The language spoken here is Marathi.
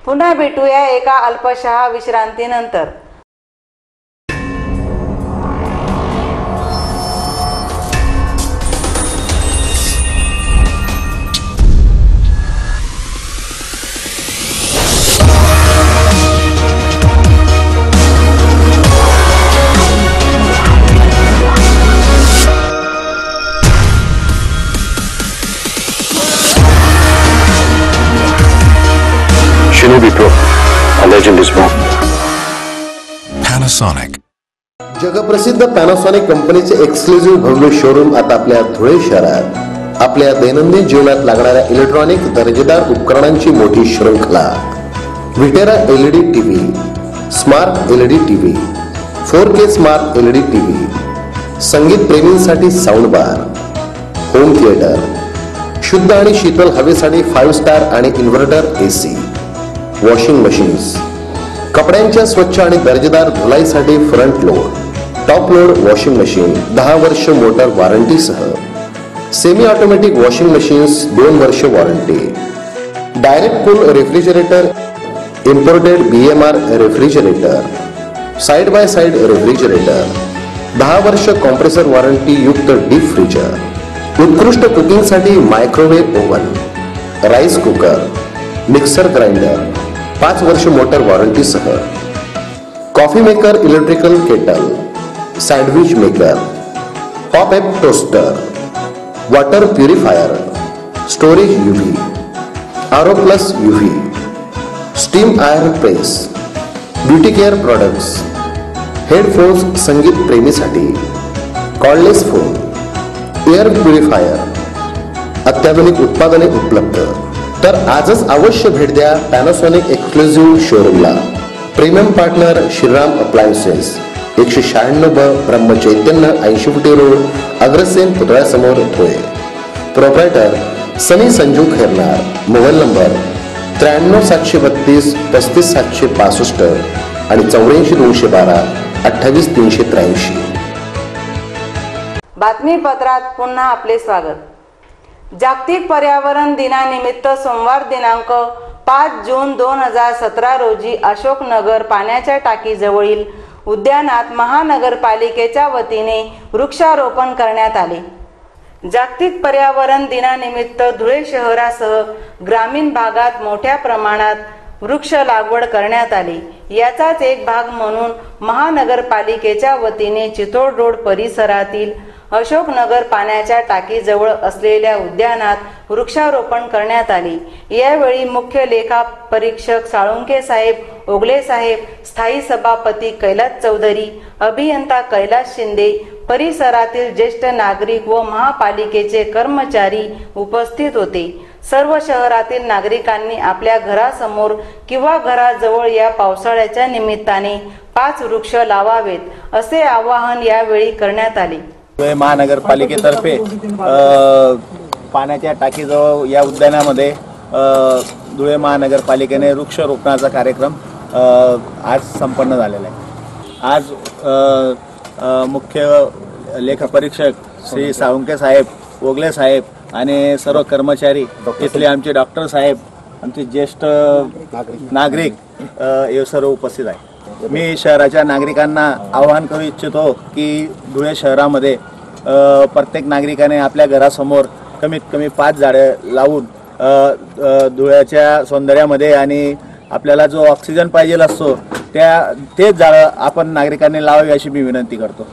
पुन्हा भेटूया एका अल्पशा विश्रांतीनंतर। Shinobi Pro, a legend is born. Panasonic. जगप्रसिद्ध पॅनासॉनिक कंपनीचे एक्सक्लुझिव्ह भव्य शोरूम आता आपल्या धुळे शहरात। आपल्या दैनंदिन जीवनात लागणाऱ्या इलेक्ट्रॉनिक दर्जेदार उपकरणांची मोठी शृंखला। विटेरा LED TV, smart LED TV, 4K smart LED TV, संगीत प्रेमींसाठी साऊंड बार, होम थिएटर, शुद्ध आणि शीतल हवेसाठी 5 स्टार आणि इन्व्हर्टर AC, वॉशिंग मशीन्स, कपड्यांच्या स्वच्छ आणि दर्जेदार धुलाईसाठी front load, top load washing machine 10 वर्ष मोटर वॉरंटीसह, सेमी ऑटोमॅटिक वॉशिंग मशीन्स 2 वर्ष warranty, direct cool refrigerator, imported BMR refrigerator, side by side refrigerator, 10 वर्ष कॉम्प्रेसर वॉरंटी युक्त डीप फ्रीजर, उत्कृष्ट कुकिंगसाठी microwave oven, rice cooker, mixer grinder 5 वर्ष मोटर वॉरंटीसह, coffee maker electrical kettle, sandwich maker, pop up toaster, water purifier, storage UV, RO plus UV, steam iron press, beauty care products, headphones संगीत प्रेमीसाठी, कॉर्डलेस फोन, एअर प्युरिफायर, अत्याधुनिक उत्पादने उपलब्ध। तर आजच अवश्य भेट द्या पॅनासॉनिक एक्सक्लुझिव्ह शोरूमला। Premium partner Shriram appliances, 196 Brahmachaitanya 80 फुटी रोड, अग्रसेन पुतळ्यासमोर Dhule. Proprietor Sunny Sanju Khairnar. Mobile number 93 732 35 765 आणि 84 212 28 383। बातमीपत्रात पुन्हा आपले स्वागत। जागतिक पर्यावरण दिनानिमित्त सोमवार दिनांक 5 जून 2017 रोजी अशोकनगर पाण्याच्या टाकीजवळील उद्यानात महानगरपालिकेच्या वतीने वृक्षारोपण करण्यात आले। जागतिक पर्यावरण दिनानिमित्त धुळे शहरासह ग्रामीण भागात मोठ्या प्रमाणात वृक्ष लागवड करण्यात आली। याचाच एक भाग म्हणून महानगरपालिकेच्या वतीने चितोड रोड परिसरातील अशोकनगर पाण्याच्या टाकीजवळ असलेल्या उद्यानात वृक्षारोपण करण्यात आले। यावेळी मुख्य लेखा परीक्षक साळुंके साहेब, ओगले साहेब, स्थायी सभापती कैलास चौधरी, अभियंता कैलास शिंदे, परिसरातील ज्येष्ठ नागरिक व महापालिकेचे कर्मचारी उपस्थित होते। सर्व शहरातील नागरिकांनी आपल्या घरासमोर किंवा घराजवळ या पावसाळ्याच्या निमित्ताने 5 वृक्ष लावावेत असे आवाहन यावेळी करण्यात आले। महानगरपालिकेतर्फे पाण्याच्या टाकीजवळ या उद्यानामध्ये धुळे महानगरपालिकेने वृक्षारोपणाचा कार्यक्रम आज संपन्न झालेला आहे। आज मुख्य लेखापरीक्षक श्री साळुंके साहेब, ओगले साहेब आणि सर्व कर्मचारी, इथले आमचे डॉक्टर साहेब, आमचे ज्येष्ठ नागरिक हे सर्व उपस्थित आहे। मी शहराच्या नागरिकांना आवाहन करू इच्छितो की धुळे शहरामध्ये प्रत्येक नागरिकाने आपल्या घरासमोर कमीत कमी 5 झाडे लावून धुळ्याच्या सौंदर्यामध्ये आणि आपल्याला जो ऑक्सिजन पाहिजे असतो तेच झाडं आपण नागरिकांनी लावावी अशी मी विनंती करतो।